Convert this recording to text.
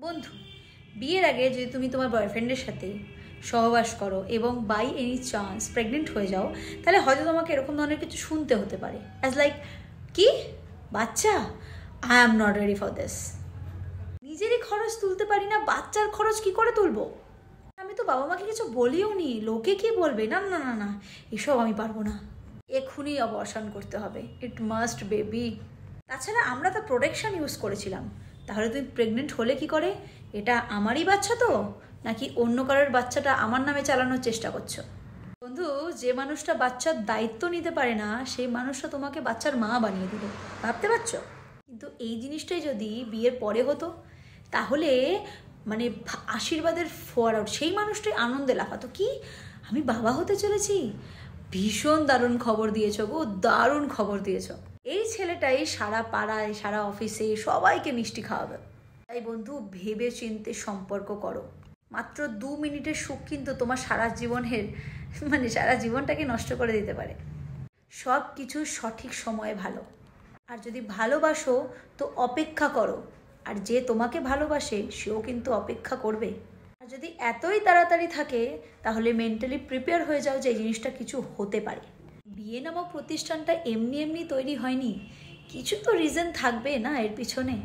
বন্ধু, বিয়ের আগে যদি তুমি তোমার বয়ফ্রেন্ডের সাথে সহবাস করো এবং বাই এনি চান্স প্রেগনেন্ট হয়ে যাও, তাহলে হয়তো তোমাকে এরকম ধরনের কিছু শুনতে হতে পারে, অ্যাজ লাইক, কি বাচ্চা, I am not ready for this. নিজেরই খরচ তুলতে পারি না, বাচ্চার খরচ কি করে তুলবো? আমি তো বাবা মাকে কিছু বলিও নি, লোকে কি বলবে, না না না না, এসব আমি পারবো না, এক্ষুনি অবসান করতে হবে, ইট মাস্ট বেবি। তাছাড়া আমরা তো প্রোটেকশন ইউজ করেছিলাম, তাহলে তুমি প্রেগনেন্ট হলে কি করে? এটা আমারই বাচ্চা তো, নাকি অন্য কারোর বাচ্চাটা আমার নামে চালানোর চেষ্টা করছো? বন্ধু, যে মানুষটা বাচ্চার দায়িত্ব নিতে পারে না সেই মানুষটা তোমাকে বাচ্চার মা বানিয়ে দিল, ভাবতে পারছো? কিন্তু এই জিনিসটাই যদি বিয়ের পরে হতো, তাহলে মানে আশীর্বাদের ফোয়ার আউট, সেই মানুষটাই আনন্দে লাফাতো, কি আমি বাবা হতে চলেছি, ভীষণ দারুণ খবর দিয়েছো গো, দারুণ খবর দিয়েছো। এই ছেলেটাই সারা পাড়ায় সারা অফিসে সবাইকে মিষ্টি খাওয়াবে। তাই বন্ধু, ভেবে চিন্তে সম্পর্ক করো। মাত্র 2 মিনিটের সুখ কিন্তু তোমার সারা জীবনের সারা জীবনটাকে নষ্ট করে দিতে পারে। সব কিছু সঠিক সময়ে ভালো। আর যদি ভালোবাসো তো অপেক্ষা করো, আর যে তোমাকে ভালোবাসে সেও কিন্তু অপেক্ষা করবে। আর যদি এতই তাড়াতাড়ি থাকে, তাহলে মেন্টালি প্রিপেয়ার হয়ে যাও যে এই জিনিসটা কিছু হতে পারে। বিয়ে নামক প্রতিষ্ঠানটা এমনি এমনি তৈরি হয়নি, কিছু তো রিজন থাকবে না এর পিছনে।